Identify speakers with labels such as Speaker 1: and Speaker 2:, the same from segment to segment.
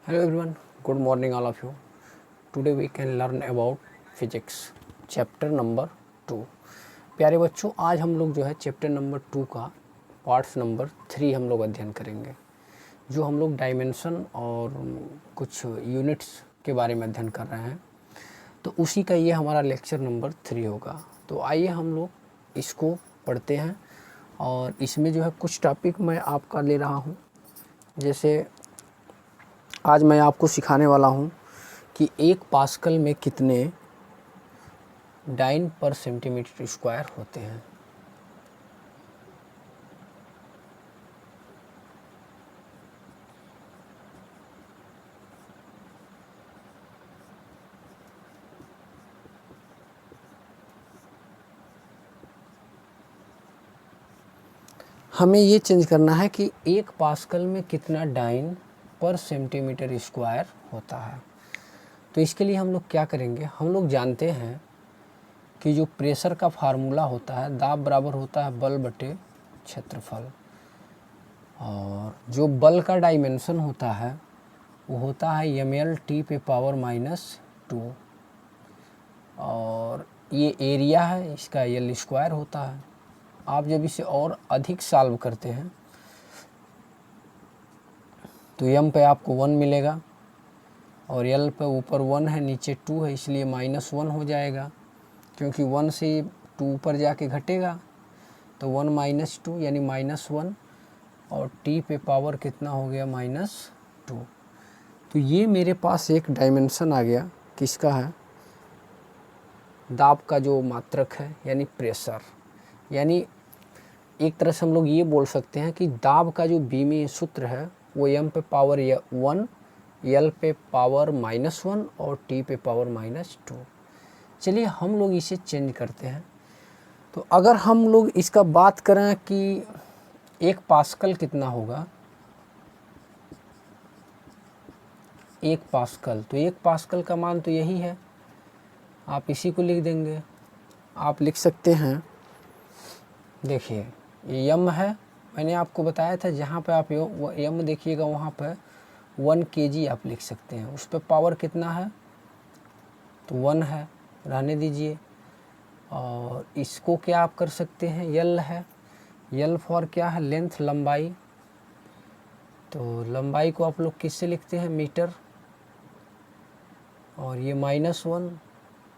Speaker 1: Hello everyone, good morning all of you. Today we can learn about physics chapter number 2। प्यारे बच्चों, आज हम लोग जो है चैप्टर नंबर 2 का पार्ट्स नंबर 3 हम लोग अध्ययन करेंगे, जो हम लोग डायमेंशन और कुछ यूनिट्स के बारे में अध्ययन कर रहे हैं। तो उसी का ये हमारा लेक्चर नंबर 3 होगा। तो आइए हम लोग इसको पढ़ते हैं और इसमें जो है कुछ टॉपिक मैं आपका ले रहा हूँ। जैसे आज मैं आपको सिखाने वाला हूँ कि 1 पास्कल में कितने डाइन पर सेंटीमीटर स्क्वायर होते हैं। हमें ये चेंज करना है कि 1 पास्कल में कितना डाइन पर सेंटीमीटर स्क्वायर होता है। तो इसके लिए हम लोग क्या करेंगे, हम लोग जानते हैं कि जो प्रेशर का फार्मूला होता है, दाब बराबर होता है बल बटे क्षेत्रफल, और जो बल का डायमेंशन होता है वो होता है ml/t पे पावर -2, और ये एरिया है इसका l स्क्वायर होता है। आप जब इसे और अधिक सॉल्व करते हैं तो m पे आपको 1 मिलेगा और l पे ऊपर 1 है, नीचे 2 है, इसलिए -1 हो जाएगा, क्योंकि 1 से 2 ऊपर जाके घटेगा तो 1 - 2 यानी -1, और t पे पावर कितना हो गया -2। तो ये मेरे पास एक डायमेंशन आ गया, किसका है, दाब का जो मात्रक है यानी प्रेशर। यानी एक तरह से हम लोग ये बोल सकते हैं कि दाब का जो बीमी सूत्र है वो m पे पावर 1, l पे पावर -1 और t पे पावर -2। चलिए हम लोग इसे चेंज करते हैं। तो अगर हम लोग इसका बात करें कि 1 पास्कल कितना होगा, 1 पास्कल, तो 1 पास्कल का मान तो यही है, आप इसी को लिख देंगे। आप लिख सकते हैं, देखिए ये m है, मैंने आपको बताया था जहाँ पे आप m देखिएगा वहाँ पे 1 kg आप लिख सकते हैं। उस पर पावर कितना है तो 1 है, रहने दीजिए। और इसको क्या आप कर सकते हैं, l है, l फॉर क्या है, लेंथ, लंबाई। तो लंबाई को आप लोग किससे लिखते हैं, मीटर, और ये -1,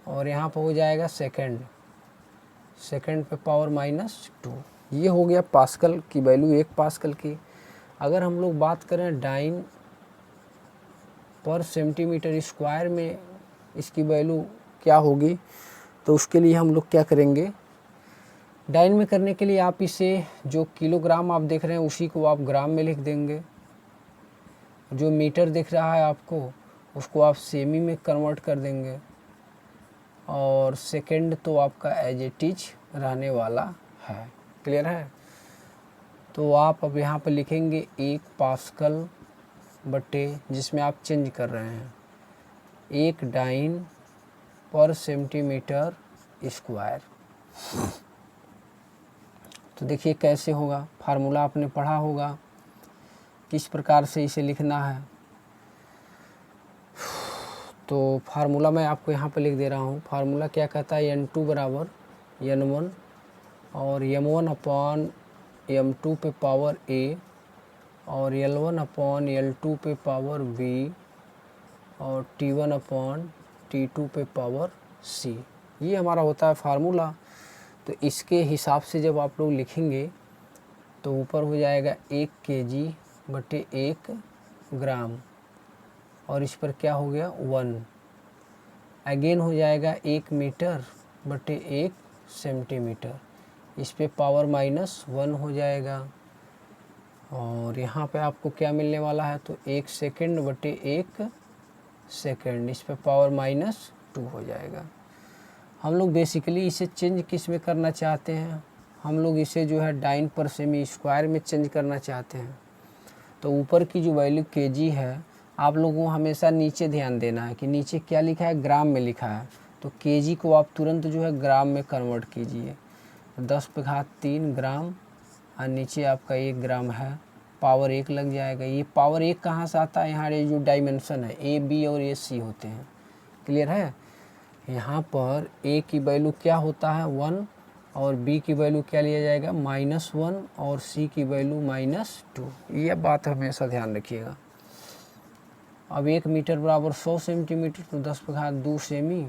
Speaker 1: और यहाँ पर हो जाएगा सेकंड, सेकंड पे पावर -2। ये हो गया पास्कल की वैल्यू, 1 पास्कल की। अगर हम लोग बात करें डाइन पर सेंटीमीटर स्क्वायर में इसकी वैल्यू क्या होगी, तो उसके लिए हम लोग क्या करेंगे, डाइन में करने के लिए आप इसे जो किलोग्राम आप देख रहे हैं उसी को आप ग्राम में लिख देंगे, जो मीटर दिख रहा है आपको उसको आप सेमी में कन्वर्ट कर देंगे, और सेकंड तो आपका एज इट इज रहने वाला है। क्लियर है। तो आप अब यहाँ पर लिखेंगे 1 पास्कल बटे, जिसमें आप चेंज कर रहे हैं, 1 डाइन पर सेंटीमीटर स्क्वायर। तो देखिए कैसे होगा, फार्मूला आपने पढ़ा होगा किस प्रकार से इसे लिखना है। तो फार्मूला मैं आपको यहाँ पर लिख दे रहा हूँ। फार्मूला क्या कहता है, n2 बराबर n1 और m1 अपॉन m2 पे पावर a, और l1 अपॉन l2 पे पावर b, और t1 अपॉन t2 पे पावर c। ये हमारा होता है फार्मूला। तो इसके हिसाब से जब आप लोग लिखेंगे तो ऊपर हो जाएगा 1 kg बटे 1 ग्राम, और इस पर क्या हो गया 1, अगेन हो जाएगा 1 मीटर बटे 1 सेंटीमीटर, इस पे पावर -1 हो जाएगा, और यहाँ पे आपको क्या मिलने वाला है, तो 1 सेकंड बटे 1 सेकंड, इस पे पावर -2 हो जाएगा। हम लोग बेसिकली इसे चेंज किस में करना चाहते हैं, हम लोग इसे जो है डाइन पर सेमी स्क्वायर में चेंज करना चाहते हैं। तो ऊपर की जो वैल्यू kg है, आप लोगों को हमेशा नीचे ध्यान देना है कि नीचे क्या लिखा है, ग्राम में लिखा है। तो kg को आप तुरंत जो है ग्राम में कन्वर्ट कीजिए। 10 पे घात 3 ग्राम, और नीचे आपका 1 ग्राम है, पावर 1 लग जाएगा। ये पावर 1 कहाँ से आता है, यहाँ ये जो डायमेंशन है ए बी और ए सी होते हैं, क्लियर है। यहाँ पर ए की वैल्यू क्या होता है 1 और बी की वैल्यू क्या लिया जाएगा -1 और सी की वैल्यू -2। ये बात हमेशा ध्यान रखिएगा। अब 1 मीटर बराबर 100 सेंटीमीटर, तो 10⁻² सेमी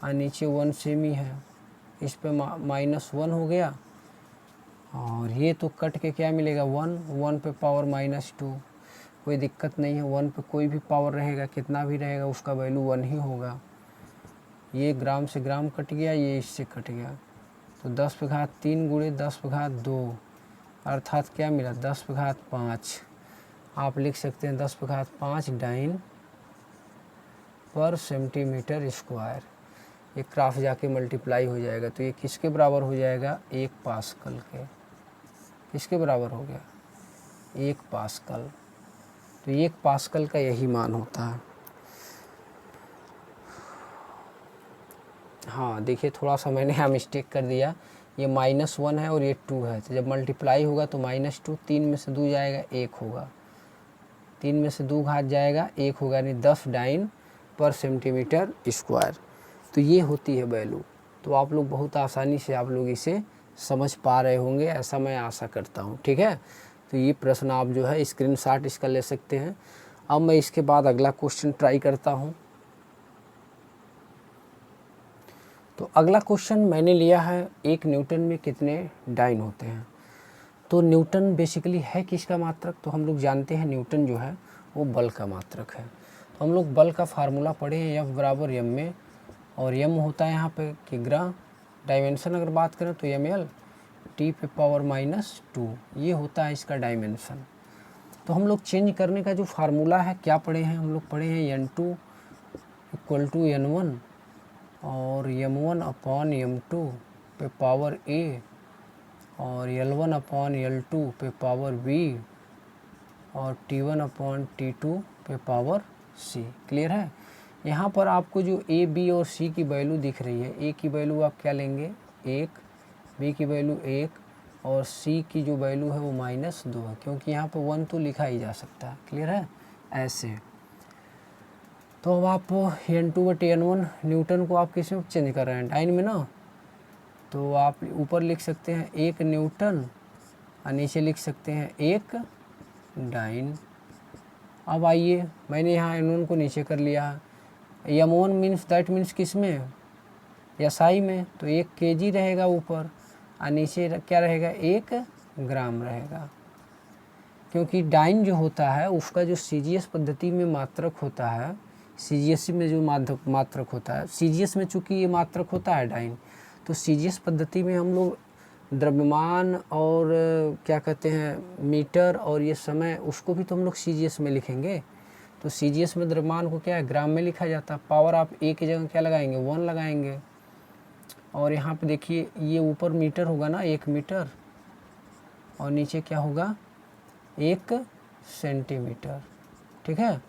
Speaker 1: और नीचे 1 सेमी है, इस पे -1 हो गया और ये तो कट के क्या मिलेगा 1 पे पावर -2। कोई दिक्कत नहीं है, 1 पे कोई भी पावर रहेगा कितना भी रहेगा उसका वैल्यू 1 ही होगा। ये ग्राम से ग्राम कट गया, ये इससे कट गया, तो 10⁻³ गुणे 10⁻² अर्थात क्या मिला 10⁻5। आप लिख सकते हैं 10⁻5 डाइन पर सेंटीमीटर स्क्वायर। ये क्रास जाके मल्टीप्लाई हो जाएगा, तो ये किसके बराबर हो जाएगा 1 पास्कल के। किसके बराबर हो गया 1 पास्कल। तो 1 पास्कल का यही मान होता है। हाँ देखिए, थोड़ा सा मैंने यहाँ मिस्टेक कर दिया, ये -1 है और ये 2 है, तो जब मल्टीप्लाई होगा तो -2, 3 में से 2 जाएगा 1 होगा, 3 में से 2 घात जाएगा 1 होगा, यानी 10 डाइन पर सेंटीमीटर स्क्वायर। तो ये होती है वैल्यू। तो आप लोग बहुत आसानी से आप लोग इसे समझ पा रहे होंगे, ऐसा मैं आशा करता हूँ, ठीक है। तो ये प्रश्न आप जो है स्क्रीनशॉट इसका ले सकते हैं। अब मैं इसके बाद अगला क्वेश्चन ट्राई करता हूँ। तो अगला क्वेश्चन मैंने लिया है 1 न्यूटन में कितने डाइन होते हैं। तो न्यूटन बेसिकली है किसका मात्रक, तो हम लोग जानते हैं न्यूटन जो है वो बल का मात्रक है। तो हम लोग बल का फार्मूला पढ़े हैं F बराबर m में, और m होता है यहाँ पे किग्रा, डायमेंशन अगर बात करें तो ml, t पे पावर -2 ये होता है इसका डायमेंशन। तो हम लोग चेंज करने का जो फार्मूला है क्या पढ़े हैं, हम लोग पढ़े हैं n2 = n1 और m1/m2 पे पावर a और L1/L2 पे पावर b और T1/T2 पे पावर c। क्लियर है। यहाँ पर आपको जो a b और c की वैल्यू दिख रही है, a की वैल्यू आप क्या लेंगे 1, b की वैल्यू 1 और c की जो वैल्यू है वो -2 है, क्योंकि यहाँ पर 1 तो लिखा ही जा सकता है। क्लियर है ऐसे। तो अब आप n2/n1 न्यूटन को आप किस में चेंज कर रहे हैं, डाइन में ना, तो आप ऊपर लिख सकते हैं 1 न्यूटन और नीचे लिख सकते हैं 1 डाइन। अब आइए, मैंने यहाँ n1 को नीचे कर लिया है, m1 मीन्स किस में SI में, तो 1 kg रहेगा ऊपर और नीचे क्या रहेगा 1 ग्राम रहेगा, क्योंकि डाइन जो होता है उसका जो CGS पद्धति में मात्रक होता है, CGS में जो मात्रक होता है, CGS में चूँकि ये मात्रक होता है डाइन, तो CGS पद्धति में हम लोग द्रव्यमान और क्या कहते हैं मीटर और ये समय, उसको भी तो हम लोग CGS में लिखेंगे। तो CGS में द्रव्यमान को क्या है ग्राम में लिखा जाता है, पावर आप a की जगह क्या लगाएंगे 1 लगाएंगे, और यहाँ पे देखिए ये ऊपर मीटर होगा ना 1 मीटर और नीचे क्या होगा 1 सेंटीमीटर, ठीक है।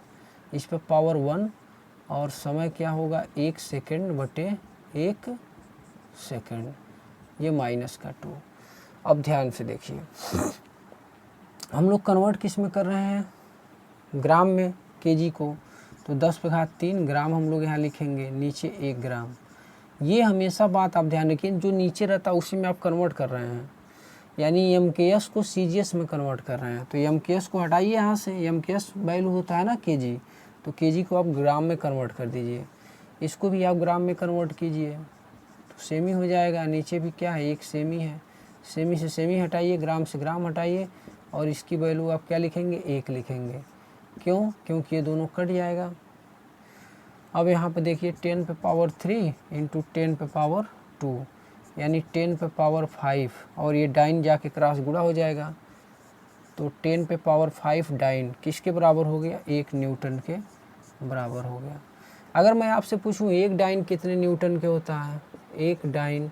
Speaker 1: इस पर पावर 1 और समय क्या होगा 1 सेकंड/1 सेकंड, ये -2। अब ध्यान से देखिए, हम लोग कन्वर्ट किस में कर रहे हैं ग्राम में केजी को, तो 10⁻³ ग्राम हम लोग यहाँ लिखेंगे, नीचे 1 ग्राम। ये हमेशा बात आप ध्यान रखिए, जो नीचे रहता है उसी में आप कन्वर्ट कर रहे हैं, यानी MKS को CGS में कन्वर्ट कर रहे हैं। तो MKS को हटाइए यहाँ से, MKS वैल्यू होता है ना केजी, तो केजी को आप ग्राम में कन्वर्ट कर दीजिए, इसको भी आप ग्राम में कन्वर्ट कीजिए तो सेमी हो जाएगा। नीचे भी क्या है 1 सेमी है, सेमी से सेमी हटाइए, ग्राम से ग्राम हटाइए और इसकी वैल्यू आप क्या लिखेंगे 1 लिखेंगे। क्यों, क्योंकि ये दोनों कट जाएगा। अब यहाँ पे देखिए 10 पे पावर 3 इंटू 10 पे पावर 2 यानी 10 पे पावर 5, और ये डाइन जाके क्रॉस गुणा हो जाएगा, तो 10 पे पावर 5 डाइन किसके बराबर हो गया 1 न्यूटन के बराबर हो गया। अगर मैं आपसे पूछूं 1 डाइन कितने न्यूटन के होता है, 1 डाइन,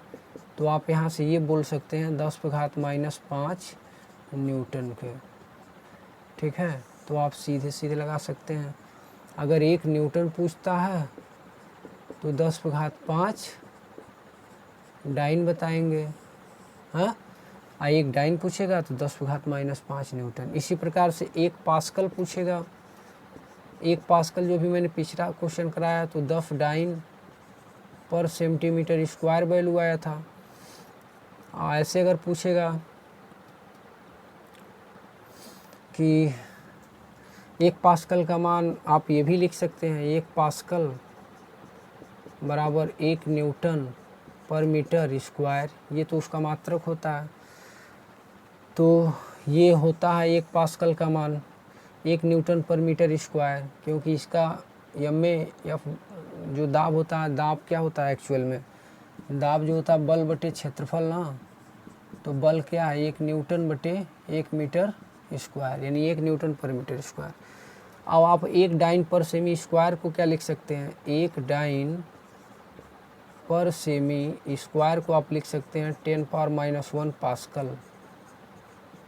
Speaker 1: तो आप यहाँ से ये बोल सकते हैं 10⁻⁻5 न्यूटन के, ठीक है। तो आप सीधे सीधे लगा सकते हैं। अगर 1 न्यूटन पूछता है तो 10⁻5 डाइन बताएंगे, हाँ। एक डाइन पूछेगा तो 10⁻⁻5 न्यूटन। इसी प्रकार से 1 पास्कल पूछेगा, 1 पास्कल जो भी मैंने पिछला क्वेश्चन कराया तो 10 डाइन पर सेंटीमीटर स्क्वायर वैल्यू आया था। ऐसे अगर पूछेगा कि 1 पास्कल का मान आप ये भी लिख सकते हैं, 1 पास्कल बराबर 1 न्यूटन पर मीटर स्क्वायर, ये तो उसका मात्रक होता है। तो ये होता है 1 पास्कल का मान 1 न्यूटन पर मीटर स्क्वायर, क्योंकि इसका एम में एफ जो दाब होता है, दाब क्या होता है एक्चुअल में, दाब जो होता है बल बटे क्षेत्रफल ना, तो बल क्या है 1 न्यूटन बटे 1 मीटर स्क्वायर, यानी 1 न्यूटन पर मीटर स्क्वायर। अब आप 1 डाइन पर सेमी स्क्वायर को क्या लिख सकते हैं, 1 डाइन पर सेमी स्क्वायर को आप लिख सकते हैं 10⁻⁻1 पास्कल।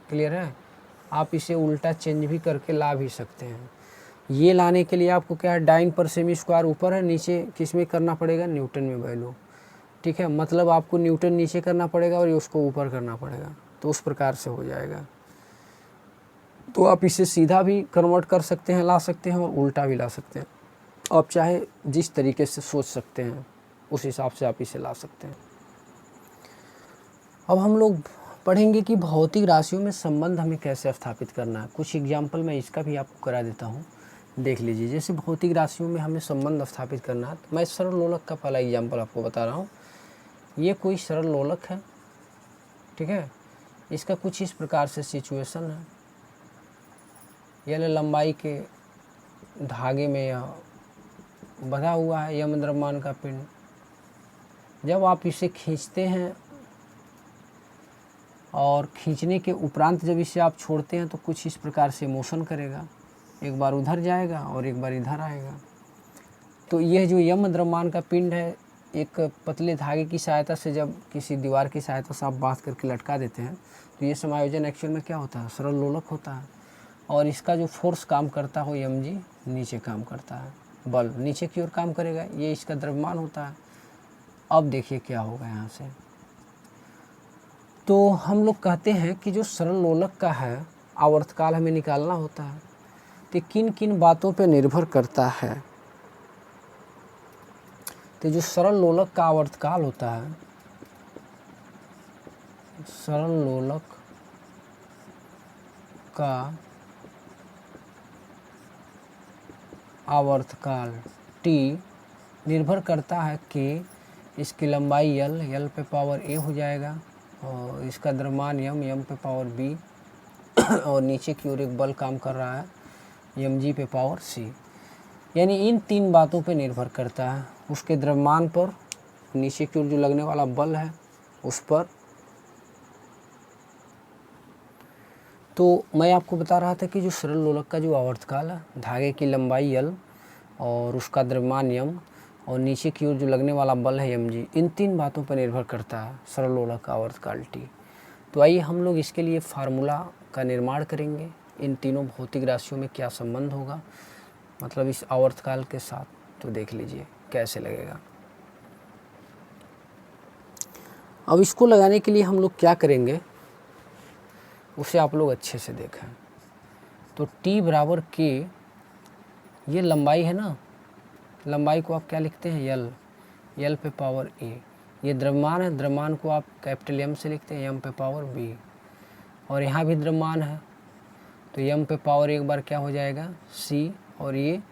Speaker 1: क्लियर है? आप इसे उल्टा चेंज भी करके ला भी सकते हैं। ये लाने के लिए आपको क्या है, डाइन पर सेमी स्क्वायर ऊपर है, नीचे किस में करना पड़ेगा, न्यूटन में वैल्यू। ठीक है, मतलब आपको न्यूटन नीचे करना पड़ेगा और ये उसको ऊपर करना पड़ेगा, तो उस प्रकार से हो जाएगा। तो आप इसे सीधा भी कन्वर्ट कर सकते हैं, ला सकते हैं, और उल्टा भी ला सकते हैं। आप चाहे जिस तरीके से सोच सकते हैं उस हिसाब से आप इसे ला सकते हैं। अब हम लोग पढ़ेंगे कि भौतिक राशियों में संबंध हमें कैसे स्थापित करना है। कुछ एग्जाम्पल मैं इसका भी आपको करा देता हूँ, देख लीजिए। जैसे भौतिक राशियों में हमें संबंध स्थापित करना है, तो मैं सरल लोलक का पहला एग्जाम्पल आपको बता रहा हूँ। ये कोई सरल लोलक है, ठीक है। इसका कुछ इस प्रकार से सिचुएशन है, यह लंबाई के धागे में यह बंधा हुआ है यम द्रव्यमान का पिंड। जब आप इसे खींचते हैं और खींचने के उपरांत जब इसे आप छोड़ते हैं तो कुछ इस प्रकार से मोशन करेगा, एक बार उधर जाएगा और एक बार इधर आएगा। तो यह जो यम द्रव्यमान का पिंड है, एक पतले धागे की सहायता से जब किसी दीवार की सहायता से आप बांध करके लटका देते हैं, तो ये समायोजन एक्चुअल में क्या होता है, सरल लोलक होता है। और इसका जो फोर्स काम करता हो यम जी, नीचे काम करता है, बल नीचे की ओर काम करेगा, ये इसका द्रव्यमान होता है। अब देखिए क्या होगा यहाँ से। तो हम लोग कहते हैं कि जो सरल लोलक का है आवर्तकाल हमें निकालना होता है, तो किन किन बातों पे निर्भर करता है। तो जो सरल लोलक का आवर्तकाल होता है, सरल लोलक का आवर्तकाल t निर्भर करता है कि इसकी लंबाई l पे पावर a हो जाएगा, और इसका द्रव्यमान m पे पावर b, और नीचे की ओर एक बल काम कर रहा है mg पे पावर c। यानी इन 3 बातों पे निर्भर करता है, उसके द्रव्यमान पर, नीचे की ओर जो लगने वाला बल है उस पर। तो मैं आपको बता रहा था कि जो सरल लोलक का जो आवर्तकाल है, धागे की लंबाई l और उसका द्रव्यमान m और नीचे की ओर जो लगने वाला बल है mg, इन 3 बातों पर निर्भर करता है सरल लोलक का आवर्तकाल t। तो आइए हम लोग इसके लिए फार्मूला का निर्माण करेंगे, इन तीनों भौतिक राशियों में क्या संबंध होगा, मतलब इस आवर्तकाल के साथ। तो देख लीजिए कैसे लगेगा। अब इसको लगाने के लिए हम लोग क्या करेंगे उसे आप लोग अच्छे से देखें। तो t बराबर k, ये लंबाई है ना, लंबाई को आप क्या लिखते हैं l पे पावर a। ये द्रव्यमान है, द्रव्यमान को आप कैपिटल M से लिखते हैं m पे पावर b। और यहाँ भी द्रव्यमान है, तो m पे पावर एक बार क्या हो जाएगा c, और ये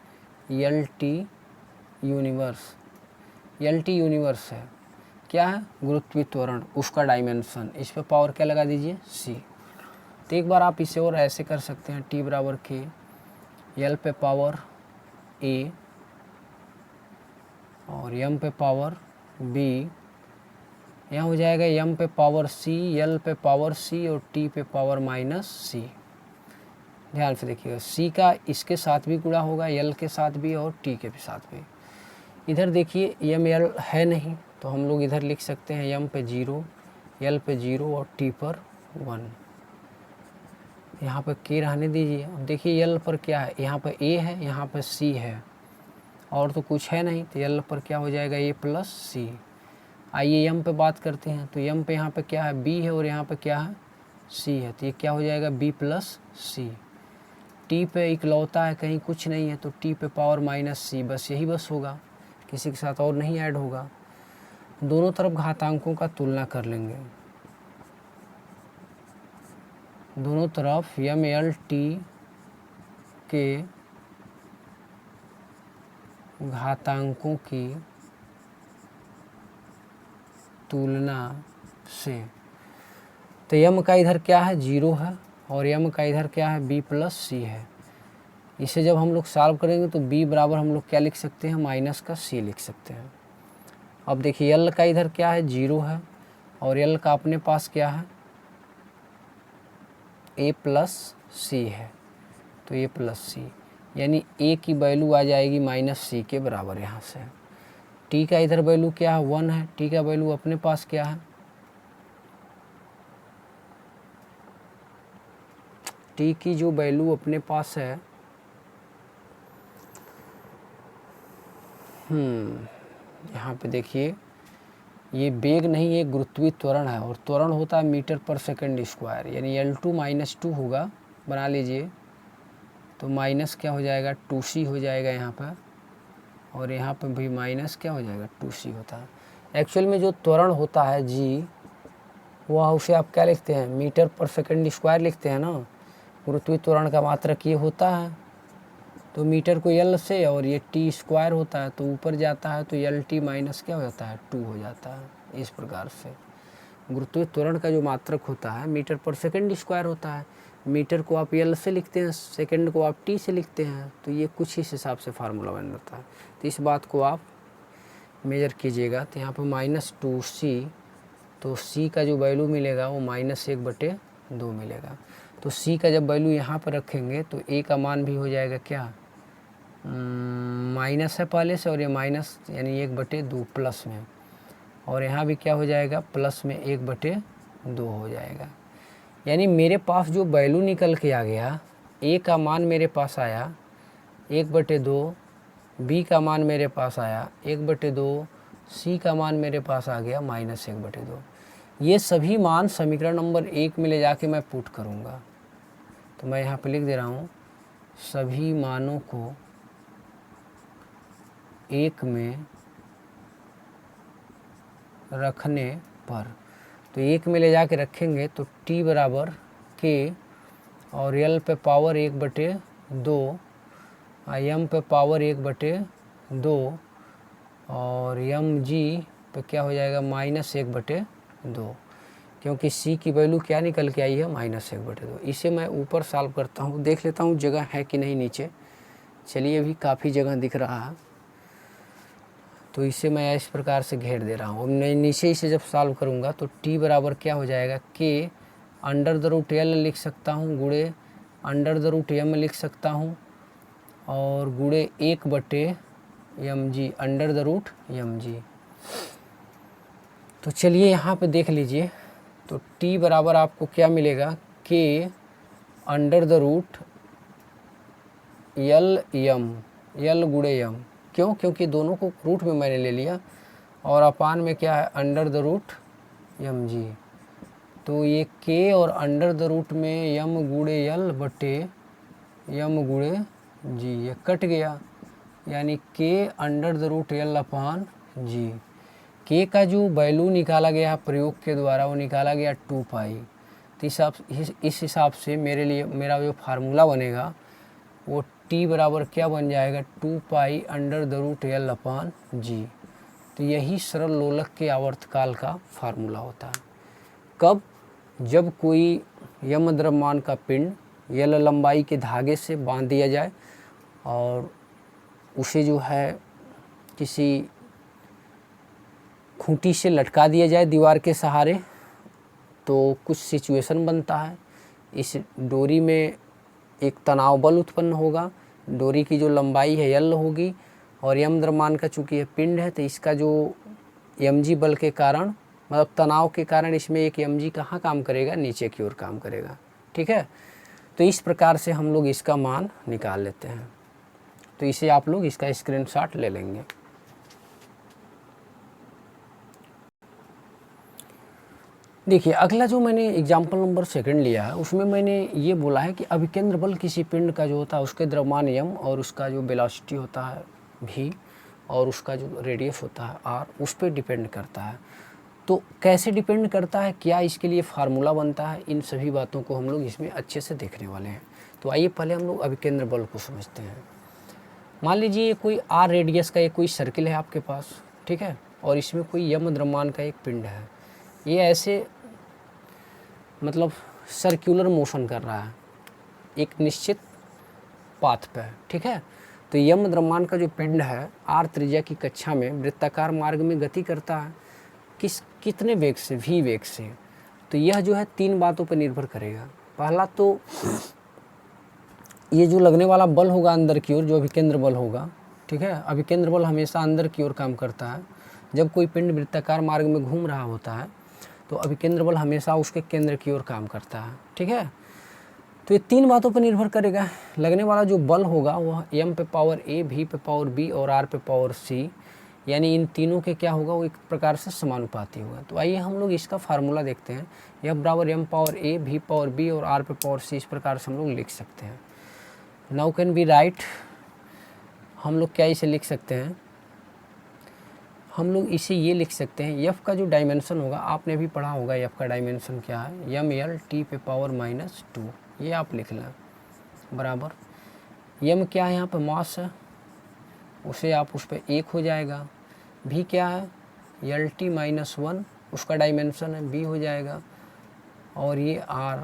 Speaker 1: LT यूनिवर्स है, क्या है, गुरुत्वीय त्वरण, उसका डायमेंशन, इस पे पावर क्या लगा दीजिए c। तो एक बार आप इसे और ऐसे कर सकते हैं, t बराबर k, l पे पावर a और m पे पावर b, यहाँ हो जाएगा m पे पावर c, l पे पावर c और t पे पावर -c। ध्यान से देखिएगा, c का इसके साथ भी गुणा होगा, l के साथ भी और t के भी साथ भी। इधर देखिए m l है नहीं, तो हम लोग इधर लिख सकते हैं m पे 0, l पे 0 और t पर 1। यहाँ पर k रहने दीजिए। अब देखिए l पर क्या है, यहाँ पर a है, यहाँ पर c है, और तो कुछ है नहीं, तो l पर क्या हो जाएगा a प्लस c। आइए m पे बात करते हैं, तो m पे यहाँ पे क्या है b है और यहाँ पे क्या है सी है, तो ये क्या हो जाएगा बी प्लस सी। टी पे इकलौता है, कहीं कुछ नहीं है, तो टी पे पावर माइनस सी, बस यही बस होगा, किसी के साथ और नहीं ऐड होगा। दोनों तरफ घातांकों का तुलना कर लेंगे। दोनों तरफ एम एल टी के घातांकों की तुलना से, तो यम का इधर क्या है 0 है और यम का इधर क्या है बी प्लस सी है। इसे जब हम लोग सॉल्व करेंगे तो बी बराबर हम लोग क्या लिख सकते हैं, माइनस का सी लिख सकते हैं। अब देखिए यल का इधर क्या है 0 है और यल का अपने पास क्या है ए प्लस सी है, तो ए प्लस सी, यानी ए की वैल्यू आ जाएगी माइनस सी के बराबर यहाँ से। टी का इधर वैल्यू क्या है 1 है, टी का वैल्यू अपने पास क्या है, टी की जो वैल्यू अपने पास है यहाँ पे देखिए ये वेग नहीं, ये गुरुत्वीय त्वरण है और त्वरण होता है मीटर पर सेकंड स्क्वायर, यानी L2 माइनस 2 होगा, बना लीजिए, तो माइनस क्या हो जाएगा 2c हो जाएगा यहाँ पर, और यहाँ पर भी माइनस क्या हो जाएगा 2c होता है। एक्चुअल में जो त्वरण होता है जी, वह उसे आप क्या लिखते हैं मीटर पर सेकंड स्क्वायर लिखते हैं ना, गुरुत्वीय त्वरण का मात्रक ये होता है, तो मीटर को यल से और ये टी स्क्वायर होता है, तो ऊपर जाता है तो यल टी माइनस क्या हो जाता है 2 हो जाता है। इस प्रकार से गुरुत्वीय त्वरण का जो मात्रक होता है मीटर पर सेकंड स्क्वायर होता है। मीटर को आप यल से लिखते हैं, सेकंड को आप टी से लिखते हैं, तो ये कुछ इस हिसाब से फार्मूला बन जाता है। तो इस बात को आप मेजर कीजिएगा, तो यहाँ पर -2c, तो c का जो वैल्यू मिलेगा वो -1/2 मिलेगा। तो c का जब वैल्यू यहाँ पर रखेंगे तो a का मान भी हो जाएगा क्या माइनस है पहले से, और ये माइनस यानी 1/2 प्लस में, और यहाँ भी क्या हो जाएगा प्लस में 1/2 हो जाएगा। यानी मेरे पास जो वैल्यू निकल के आ गया, a का मान मेरे पास आया 1/2, b का मान मेरे पास आया 1/2, c का मान मेरे पास आ गया -1/2। ये सभी मान समीकरण नंबर 1 में ले जाके मैं पुट करूँगा, तो मैं यहाँ पे लिख दे रहा हूँ सभी मानों को 1 में रखने पर, तो 1 में ले जाके रखेंगे तो t बराबर k और l पे पावर 1/2, m पे पावर 1/2 और mg पे क्या हो जाएगा -1/2, क्योंकि c की वैल्यू क्या निकल के आई है -1/2। इसे मैं ऊपर सॉल्व करता हूँ, देख लेता हूँ जगह है कि नहीं नीचे। चलिए अभी काफ़ी जगह दिख रहा है, तो इसे मैं इस प्रकार से घेर दे रहा हूँ। अब मैं नीचे इसे जब सॉल्व करूँगा तो t बराबर क्या हो जाएगा k √l लिख सकता हूँ, गुणे √m लिख सकता हूँ, और गुणे 1/mg √mg। तो चलिए यहाँ पे देख लीजिए, तो t बराबर आपको क्या मिलेगा k √l गुणे m, क्यों, क्योंकि दोनों को रूट में मैंने ले लिया, और अपान में क्या है √mg, तो ये k और √ में m गुणे l बटे m गुणे g, ये कट गया, यानी k √l अपान g। k का जो वैल्यू निकाला गया प्रयोग के द्वारा वो निकाला गया 2 पाई। तो इस हिसाब से मेरे लिए मेरा जो फार्मूला बनेगा वो t बराबर क्या बन जाएगा 2 पाई √l अपान g। तो यही सरल लोलक के आवर्तकाल का फार्मूला होता है। कब, जब कोई यम द्रव्यमान का पिंड यल लंबाई के धागे से बांध दिया जाए और उसे जो है किसी खूंटी से लटका दिया जाए दीवार के सहारे, तो कुछ सिचुएशन बनता है। इस डोरी में एक तनाव बल उत्पन्न होगा, डोरी की जो लंबाई है यल होगी, और यम द्रव्यमान का चूँकि यह पिंड है तो इसका जो mg बल के कारण, मतलब तनाव के कारण, इसमें एक mg कहाँ काम करेगा, नीचे की ओर काम करेगा। ठीक है, तो इस प्रकार से हम लोग इसका मान निकाल लेते हैं। तो इसे आप लोग इसका स्क्रीनशॉट ले लेंगे। देखिए अगला जो मैंने एग्जाम्पल नंबर 2 लिया है उसमें मैंने ये बोला है कि अभिकेंद्र बल किसी पिंड का जो होता है उसके द्रव्यमान m और उसका जो वेलोसिटी होता है v और उसका जो रेडियस होता है r उस पर डिपेंड करता है। तो कैसे डिपेंड करता है, क्या इसके लिए फार्मूला बनता है, इन सभी बातों को हम लोग इसमें अच्छे से देखने वाले हैं। तो आइए पहले हम लोग अभिकेंद्र बल को समझते हैं। मान लीजिए कोई r रेडियस का एक कोई सर्किल है आपके पास, ठीक है, और इसमें कोई m द्रव्यमान का एक पिंड है। ये ऐसे मतलब सर्कुलर मोशन कर रहा है एक निश्चित पाथ पे, ठीक है। तो यम द्रव्यमान का जो पिंड है r त्रिज्या की कक्षा में वृत्ताकार मार्ग में गति करता है कितने वेग से, v वेग से। तो यह जो है 3 बातों पर निर्भर करेगा। पहला तो ये जो लगने वाला बल होगा अंदर की ओर, जो अभिकेंद्र बल होगा, ठीक है। अभिकेंद्र बल हमेशा अंदर की ओर काम करता है। जब कोई पिंड वृत्ताकार मार्ग में घूम रहा होता है तो अभिकेंद्र बल हमेशा उसके केंद्र की ओर काम करता है, ठीक है। तो ये 3 बातों पर निर्भर करेगा। लगने वाला जो बल होगा वह m पे पावर a, v पे पावर b और r पे पावर c, यानी इन तीनों के क्या होगा, वो एक प्रकार से समानुपाती होगा। तो आइए हम लोग इसका फार्मूला देखते हैं। f बराबर m power a, v power b और r पे पावर c, इस प्रकार से हम लोग लिख सकते हैं। नाउ कैन बी राइट, हम लोग क्या इसे लिख सकते हैं, हम लोग इसे ये लिख सकते हैं, f का जो डायमेंशन होगा, आपने अभी पढ़ा होगा f का डायमेंशन क्या है, m l t पे पावर -2, ये आप लिख लें, बराबर m क्या है यहाँ पे मास है, उसे आप उस पर 1 हो जाएगा। v क्या है, l t -1 उसका डायमेंशन है, b हो जाएगा। और ये r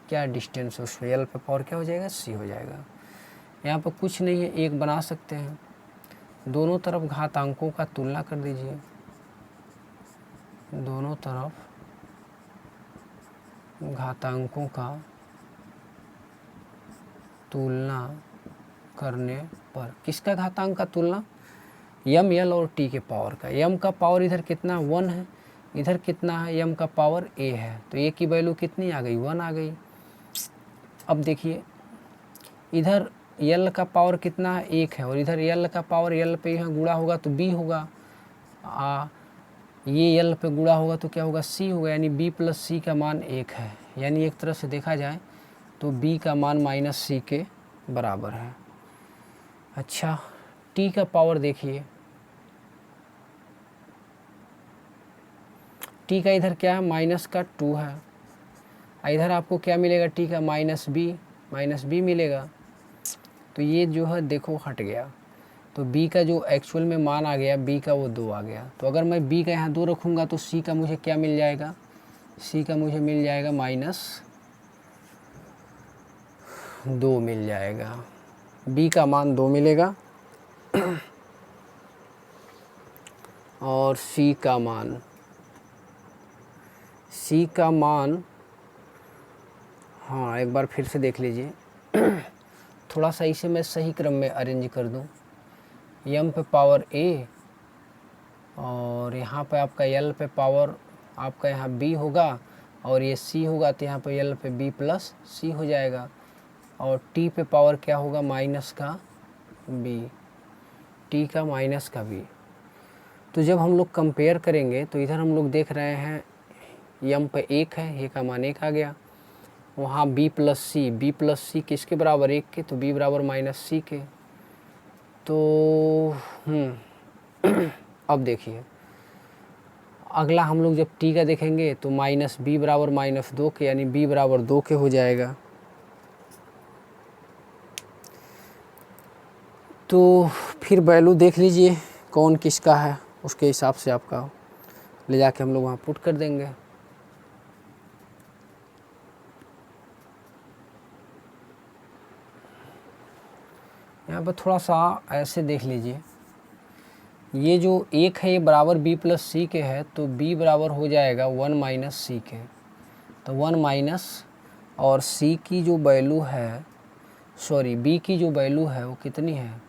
Speaker 1: क्या डिस्टेंस है, उस पर l पे पावर क्या हो जाएगा, c हो जाएगा। यहाँ पर कुछ नहीं है, 1 बना सकते हैं। दोनों तरफ घातांकों का तुलना कर दीजिए, दोनों तरफ घातांकों का तुलना करने पर, किसका घातांक का तुलना, m l और t के पावर का। m का पावर इधर कितना 1 है, इधर कितना है, m का पावर a है, तो a की वैल्यू कितनी आ गई, 1 आ गई। अब देखिए इधर l का पावर कितना है, 1 है, और इधर l का पावर l पे यहाँ गुणा होगा तो b होगा, ये l पे गुणा होगा तो क्या होगा, c होगा, यानी b प्लस c का मान 1 है। यानी एक तरह से देखा जाए तो b का मान -c के बराबर है। अच्छा, t का पावर देखिए, t का इधर क्या है, -2 है, इधर आपको क्या मिलेगा, t का -b मिलेगा। तो ये जो है देखो हट गया, तो b का जो एक्चुअल में मान आ गया, b का वो 2 आ गया। तो अगर मैं b का यहाँ 2 रखूँगा तो c का मुझे क्या मिल जाएगा, c का मुझे मिल जाएगा -2 मिल जाएगा, b का मान 2 मिलेगा और c का मान हाँ एक बार फिर से देख लीजिए थोड़ा सा इसे मैं सही क्रम में अरेंज कर दूं। m पे पावर a और यहाँ पे आपका l पे पावर आपका यहाँ b होगा और ये c होगा, तो यहाँ पे l पे b प्लस c हो जाएगा। और t पे पावर क्या होगा, माइनस का b, t का माइनस का b। तो जब हम लोग कंपेयर करेंगे तो इधर हम लोग देख रहे हैं m पे 1 है, a का मान 1 आ गया, वहाँ b प्लस c किसके बराबर, 1 के, तो b बराबर -c के। तो अब देखिए अगला हम लोग जब t का देखेंगे तो -b बराबर -2 के, यानी b बराबर 2 के हो जाएगा। तो फिर वैल्यू देख लीजिए कौन किसका है, उसके हिसाब से आपका ले जाके हम लोग वहाँ पुट कर देंगे। यहाँ पर थोड़ा सा ऐसे देख लीजिए, ये जो 1 है ये बराबर b प्लस सी के है, तो b बराबर हो जाएगा 1 माइनस सी के। तो 1 माइनस और c की जो वैल्यू है, सॉरी b की जो वैल्यू है वो कितनी है,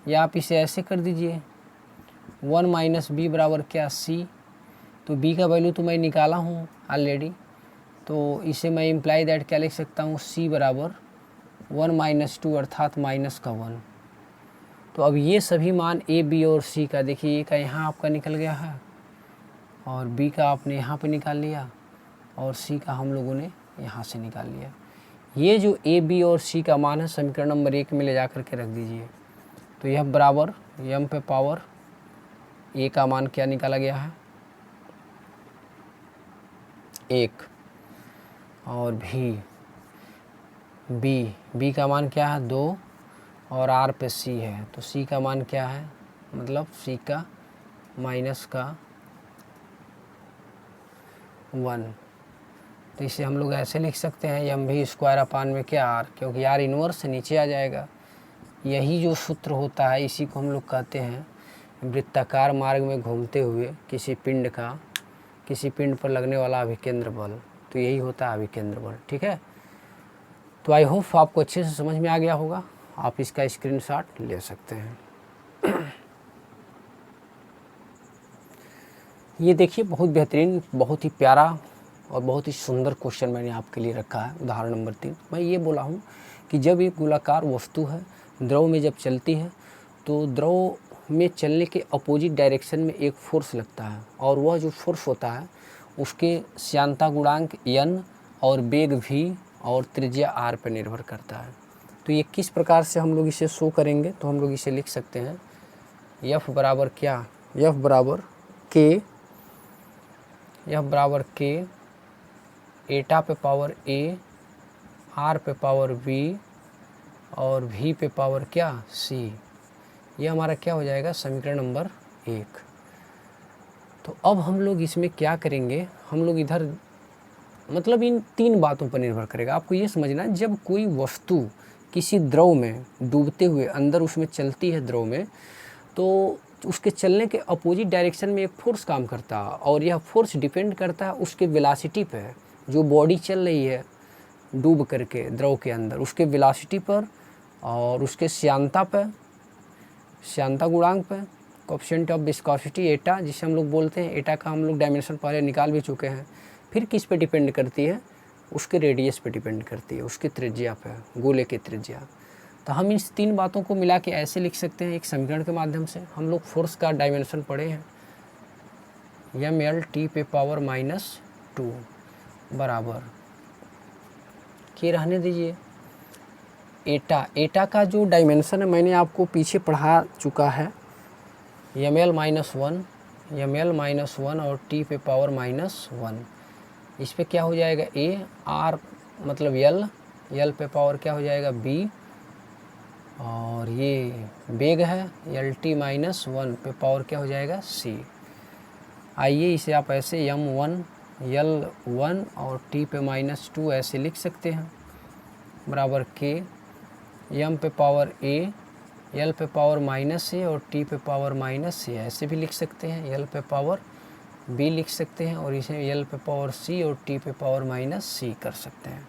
Speaker 1: या आप इसे ऐसे कर दीजिए 1 माइनस बी बराबर क्या, c। तो b का वैल्यू तो मैं निकाला हूँ ऑलरेडी, तो इसे मैं इम्प्लाई दैट क्या लिख सकता हूँ, c बराबर 1 माइनस 2 अर्थात माइनस का 1। तो अब ये सभी मान a b और c का देखिए, a का यहाँ आपका निकल गया है और बी का आपने यहाँ पे निकाल लिया और सी का हम लोगों ने यहाँ से निकाल लिया। ये जो ए बी और सी का मान है समीकरण नंबर 1 में ले जा कर के रख दीजिए। तो यह बराबर यम पे पावर ए का मान क्या निकाला गया है 1 और बी का मान क्या है 2 और आर पे सी है तो सी का मान क्या है मतलब सी का माइनस का 1। तो इसे हम लोग ऐसे लिख सकते हैं एम भी स्क्वायर अपान में क्या आर, क्योंकि आर इन्वर्स से नीचे आ जाएगा। यही जो सूत्र होता है इसी को हम लोग कहते हैं वृत्ताकार मार्ग में घूमते हुए किसी पिंड पर लगने वाला अभिकेंद्र बल। तो यही होता है अभिकेंद्र बल। ठीक है, तो आई होप आपको अच्छे से समझ में आ गया होगा। आप इसका स्क्रीनशॉट ले सकते हैं। ये देखिए बहुत बेहतरीन, बहुत ही प्यारा और बहुत ही सुंदर क्वेश्चन मैंने आपके लिए रखा है। उदाहरण नंबर 3 मैं ये बोला हूँ कि जब एक गोलाकार वस्तु है द्रव में जब चलती है तो द्रव में चलने के अपोजिट डायरेक्शन में एक फोर्स लगता है और वह जो फोर्स होता है उसके श्यानता गुणांक n और वेग v और त्रिज्या r पर निर्भर करता है। तो ये किस प्रकार से हम लोग इसे शो करेंगे, तो हम लोग इसे लिख सकते हैं F बराबर क्या, F बराबर K एटा पे पावर A, R पे पावर B और V पे पावर क्या C। ये हमारा क्या हो जाएगा समीकरण नंबर 1। तो अब हम लोग इसमें क्या करेंगे, हम लोग इधर मतलब इन 3 बातों पर निर्भर करेगा। आपको ये समझना है जब कोई वस्तु किसी द्रव में डूबते हुए अंदर उसमें चलती है द्रव में, तो उसके चलने के अपोजिट डायरेक्शन में एक फोर्स काम करता है और यह फोर्स डिपेंड करता है उसके वेलोसिटी पे। जो बॉडी चल रही है डूब करके द्रव के अंदर उसके वेलोसिटी पर और उसके श्यानता पर, श्यानता गुणांक पर, कोएफिशिएंट ऑफ विस्कोसिटी एटा जिसे हम लोग बोलते हैं। एटा का हम लोग डायमेंशन पहले निकाल भी चुके हैं। फिर किस पे डिपेंड करती है, उसके रेडियस पे डिपेंड करती है, उसकी त्रिज्या पे, गोले की त्रिज्या। तो हम इस 3 बातों को मिला के ऐसे लिख सकते हैं एक समीकरण के माध्यम से। हम लोग फोर्स का डायमेंशन पढ़े हैं ml पे पावर -2 बराबर के रहने दीजिए एटा का जो डायमेंशन है मैंने आपको पीछे पढ़ा चुका है ml -1 और t पे पावर -1। इस पे क्या हो जाएगा a, r मतलब l पे पावर क्या हो जाएगा b और ये वेग है lt -1 पे पावर क्या हो जाएगा c। आइए इसे आप ऐसे m1 l1 और t पे -2 ऐसे लिख सकते हैं बराबर k m पे पावर a, l पे पावर -a और t पे पावर -a ऐसे भी लिख सकते हैं। l पे पावर b लिख सकते हैं और इसे l पे पावर c और t पे पावर -c कर सकते हैं।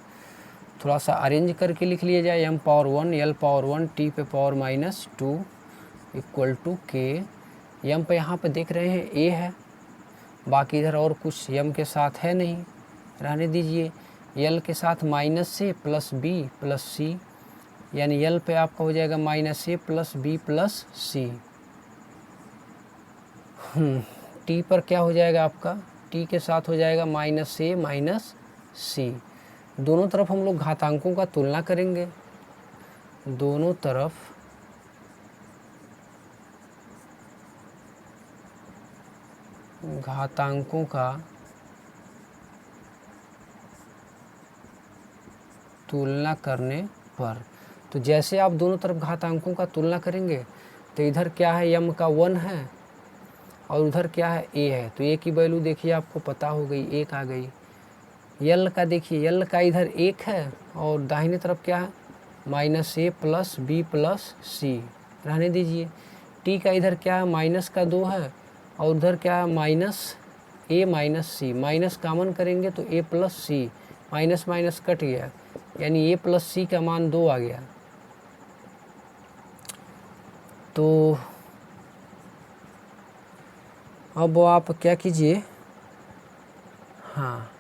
Speaker 1: थोड़ा सा अरेंज करके लिख लिया जाए m power 1 l power 1 t पे power -2 equal to k। m पे यहाँ पे देख रहे हैं a है, बाकी इधर और कुछ m के साथ है नहीं, रहने दीजिए। l के साथ -a plus b plus c, यानी l पे आपका हो जाएगा -a plus b plus c। t पर क्या हो जाएगा आपका, t के साथ हो जाएगा -a माइनस c। दोनों तरफ हम लोग घातांकों का तुलना करेंगे, दोनों तरफ घातांकों का तुलना करने पर, तो जैसे आप दोनों तरफ घातांकों का तुलना करेंगे तो इधर क्या है m का 1 है और उधर क्या है a है। तो a की वैल्यू देखिए आपको पता हो गई, 1 आ गई। l का देखिए, l का इधर 1 है और दाहिने तरफ क्या है -a plus b plus c, रहने दीजिए। t का इधर क्या है माइनस का 2 है और उधर क्या है -a minus c, minus common करेंगे तो a plus c, minus minus cut गया यानी a प्लस c का मान 2 आ गया। तो अब आप क्या कीजिए, हाँ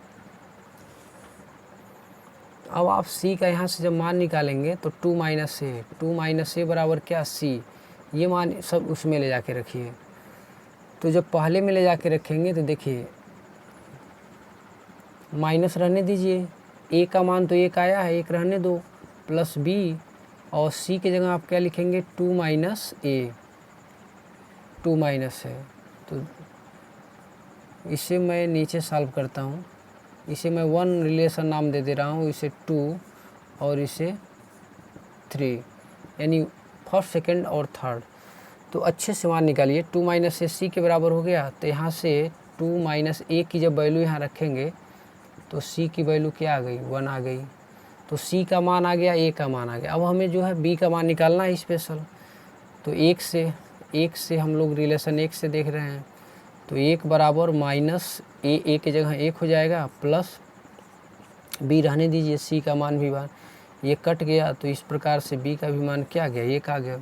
Speaker 1: अब आप c का यहाँ से जब मान निकालेंगे तो 2 - a बराबर क्या c, ये मान सब उसमें ले जाके रखिए। तो जब पहले में ले जाके रखेंगे तो देखिए माइनस रहने दीजिए, ए का मान तो 1 आया है, 1 रहने दो, प्लस बी, और सी की जगह आप क्या लिखेंगे 2 माइनस ए, 2 माइनस है तो इसे मैं नीचे सॉल्व करता हूँ। इसे मैं 1 रिलेशन नाम दे दे रहा हूँ, इसे 2 और इसे 3, यानी फर्स्ट सेकंड और थर्ड। तो अच्छे से मान निकालिए, 2 माइनस ए सी के बराबर हो गया। तो यहाँ से 2 माइनस ए की जब वैल्यू यहाँ रखेंगे तो सी की वैल्यू क्या आ गई 1 आ गई। तो सी का मान आ गया, ए का मान आ गया। अब हमें जो है बी का मान निकालना है स्पेशल। तो एक से हम लोग रिलेशन 1 से देख रहे हैं, तो 1 बराबर माइनस ए की जगह 1 हो जाएगा, प्लस बी रहने दीजिए, सी का मान भी ये कट गया। तो इस प्रकार से बी का भी मान क्या आ गया 1 आ गया।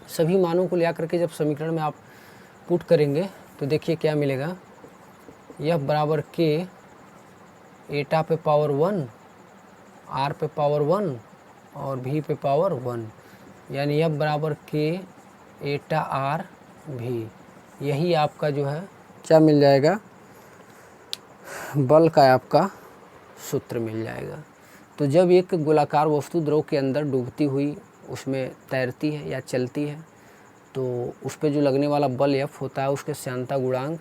Speaker 1: सभी मानों को ले आकर के जब समीकरण में आप पुट करेंगे तो देखिए क्या मिलेगा, यह बराबर के एटा पे पावर 1, आर पे पावर 1 और भी पे पावर 1, यानी यह बराबर के एटा आर भी। यही आपका जो है क्या मिल जाएगा, बल का आपका सूत्र मिल जाएगा। तो जब एक गोलाकार वस्तु द्रव के अंदर डूबती हुई उसमें तैरती है या चलती है तो उस पर जो लगने वाला बल F होता है उसके श्यानता गुणांक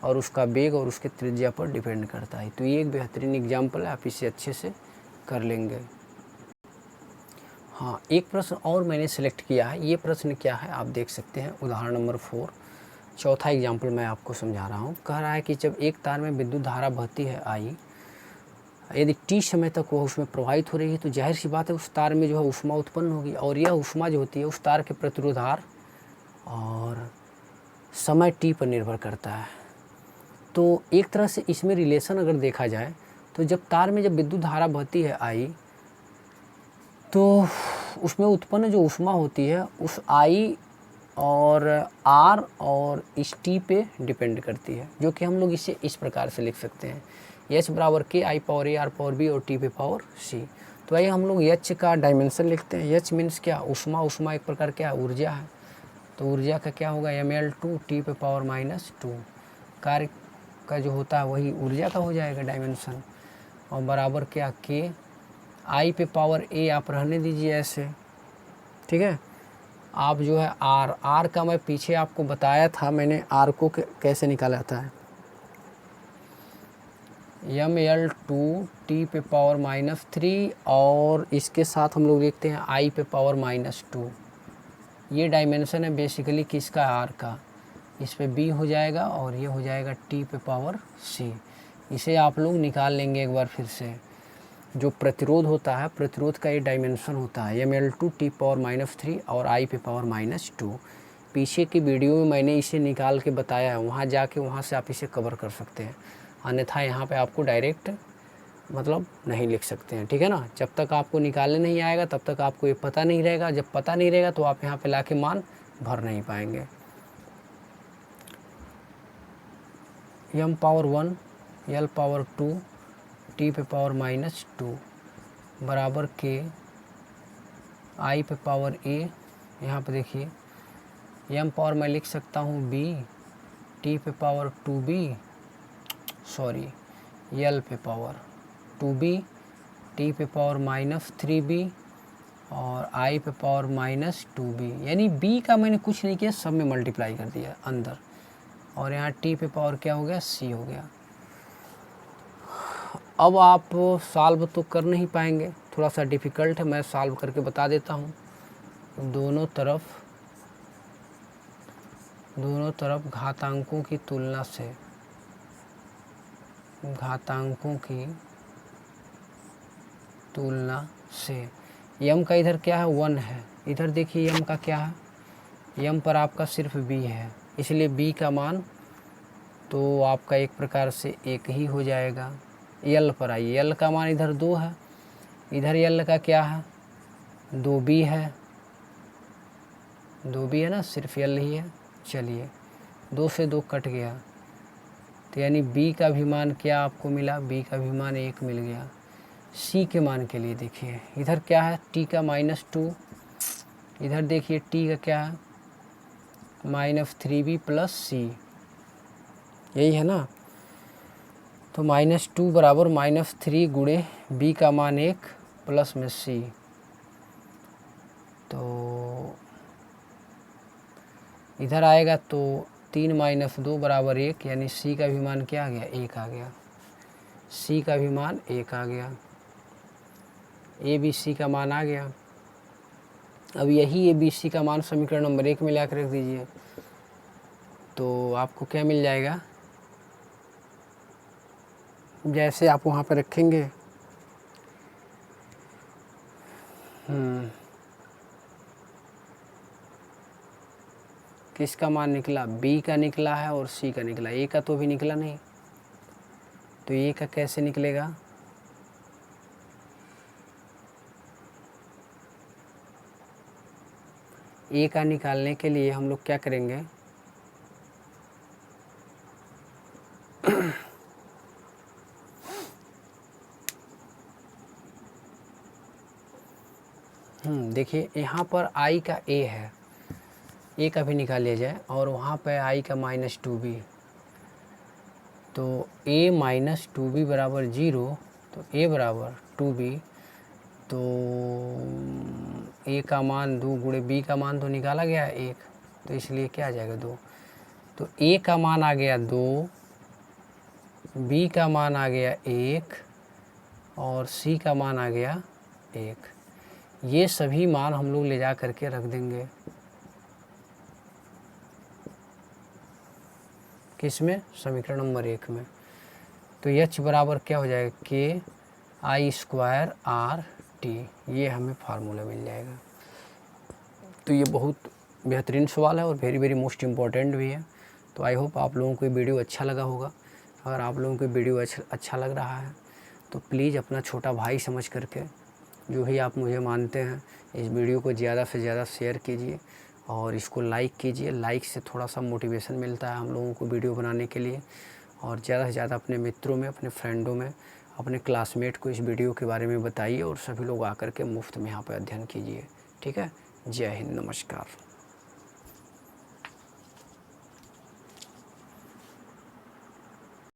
Speaker 1: और उसका वेग और उसके त्रिज्या पर डिपेंड करता है। तो ये एक बेहतरीन एग्जाम्पल है, आप इसे अच्छे से कर लेंगे। हाँ, एक प्रश्न और मैंने सेलेक्ट किया है। ये प्रश्न क्या है आप देख सकते हैं, उदाहरण नंबर 4, चौथा एग्जाम्पल मैं आपको समझा रहा हूँ। कह रहा है कि जब एक तार में विद्युत धारा बहती है आई, यदि टी समय तक वह उसमें प्रवाहित हो रही है तो जाहिर सी बात है उस तार में जो है ऊष्मा उत्पन्न होगी, और यह ऊष्मा जो होती है उस तार के प्रतिरोधार और समय टी पर निर्भर करता है। तो एक तरह से इसमें रिलेशन अगर देखा जाए तो जब तार में जब विद्युत धारा बहती है आई तो उसमें उत्पन्न जो ऊष्मा होती है उस आई और आर और इस टी पे डिपेंड करती है, जो कि हम लोग इसे इस प्रकार से लिख सकते हैं, एच बराबर K I power A R power B और टी पे पावर सी। तो आइए हम लोग एच का डायमेंशन लिखते हैं। एच मीन्स क्या, ऊष्मा। ऊष्मा एक प्रकार क्या ऊर्जा है, तो ऊर्जा का क्या होगा ml2 टी पे पावर -2। कार्य का जो होता है वही ऊर्जा का हो जाएगा डायमेंशन, और बराबर क्या के आई पे पावर ए आप रहने दीजिए ऐसे, ठीक है। आप जो है आर का मैं पीछे आपको बताया था, मैंने आर को कैसे निकाला था, ml2 टी पे पावर -3 और इसके साथ हम लोग देखते हैं आई पे पावर -2। ये डायमेंशन है बेसिकली किसका, आर का। इस पे बी हो जाएगा और ये हो जाएगा टी पे पावर सी। इसे आप लोग निकाल लेंगे एक बार फिर से। जो प्रतिरोध होता है, प्रतिरोध का ये डायमेंशन होता है ml2 टी पावर -3 और आई पे पावर -2। पीछे की वीडियो में मैंने इसे निकाल के बताया है, वहाँ जाके वहाँ से आप इसे कवर कर सकते हैं, अन्यथा यहाँ पे आपको डायरेक्ट मतलब नहीं लिख सकते हैं, ठीक है ना। जब तक आपको निकालने नहीं आएगा तब तक आपको ये पता नहीं रहेगा, जब पता नहीं रहेगा तो आप यहाँ पे लाके मान भर नहीं पाएंगे। m power 1 l power 2 T पे पावर -2 बराबर के आई पे पावर a, यहाँ पे देखिए m पावर मैं लिख सकता हूँ b टी पे पावर 2b, सॉरी l पे पावर 2b टी पे पावर -3b और i पे पावर -2b, यानी b का मैंने कुछ नहीं किया, सब में मल्टीप्लाई कर दिया अंदर, और यहाँ t पे पावर क्या हो गया c हो गया। अब आप सॉल्व तो कर नहीं पाएंगे, थोड़ा सा डिफ़िकल्ट है, मैं सॉल्व करके बता देता हूँ। दोनों तरफ घातांकों की तुलना से यम का इधर क्या है 1 है, इधर देखिए यम का क्या है, यम पर आपका सिर्फ बी है, इसलिए बी का मान तो आपका एक प्रकार से एक ही हो जाएगा। यल पर आइए, यल का मान इधर 2 है, इधर यल का क्या है 2b है, 2b है ना, सिर्फ यल ही है। चलिए 2 से 2 कट गया, तो यानी b का भी मान क्या आपको मिला, b का भी मान 1 मिल गया। c के मान के लिए देखिए इधर क्या है t का -2, इधर देखिए t का क्या है -3b प्लस सी, यही है ना। तो -2 बराबर -3 गुणे b का मान 1 प्लस में c, तो इधर आएगा तो 3 - 2 बराबर 1, यानी c का भी मान क्या आ गया, 1 आ गया। c का भी मान 1 आ गया, ए बी सी का मान आ गया। अब यही ए बी सी का मान समीकरण नंबर 1 में लाकर रख दीजिए, तो आपको क्या मिल जाएगा, जैसे आप वहाँ पर रखेंगे किसका मान निकला, बी का निकला है और सी का निकला, ए का तो भी निकला नहीं, तो ए का कैसे निकलेगा, ए का निकालने के लिए हम लोग क्या करेंगे, देखिए यहाँ पर i का a है, a का भी निकाल लिया जाए, और वहाँ पे i का -2b, तो a - 2b बराबर 0, तो a बराबर 2b, तो a का मान 2 गुणे b का मान तो निकाला गया है 1, तो इसलिए क्या आ जाएगा 2, तो a का मान आ गया 2, b का मान आ गया 1 और c का मान आ गया 1। ये सभी मान हम लोग ले जा करके रख देंगे किस में, समीकरण नंबर 1 में। तो h बराबर क्या हो जाएगा, k I² RT, ये हमें फार्मूला मिल जाएगा। तो ये बहुत बेहतरीन सवाल है और वेरी वेरी मोस्ट इम्पॉर्टेंट भी है। तो आई होप आप लोगों को ये वीडियो अच्छा लगा होगा। अगर आप लोगों को वीडियो अच्छा लग रहा है तो प्लीज़ अपना छोटा भाई समझ करके, जो भी आप मुझे मानते हैं, इस वीडियो को ज़्यादा से ज़्यादा शेयर कीजिए और इसको लाइक कीजिए। लाइक से थोड़ा सा मोटिवेशन मिलता है हम लोगों को वीडियो बनाने के लिए, और ज़्यादा से ज़्यादा अपने मित्रों में, अपने फ्रेंडों में, अपने क्लासमेट को इस वीडियो के बारे में बताइए और सभी लोग आकर के मुफ्त में यहाँ पर अध्ययन कीजिए। ठीक है, जय हिंद, नमस्कार।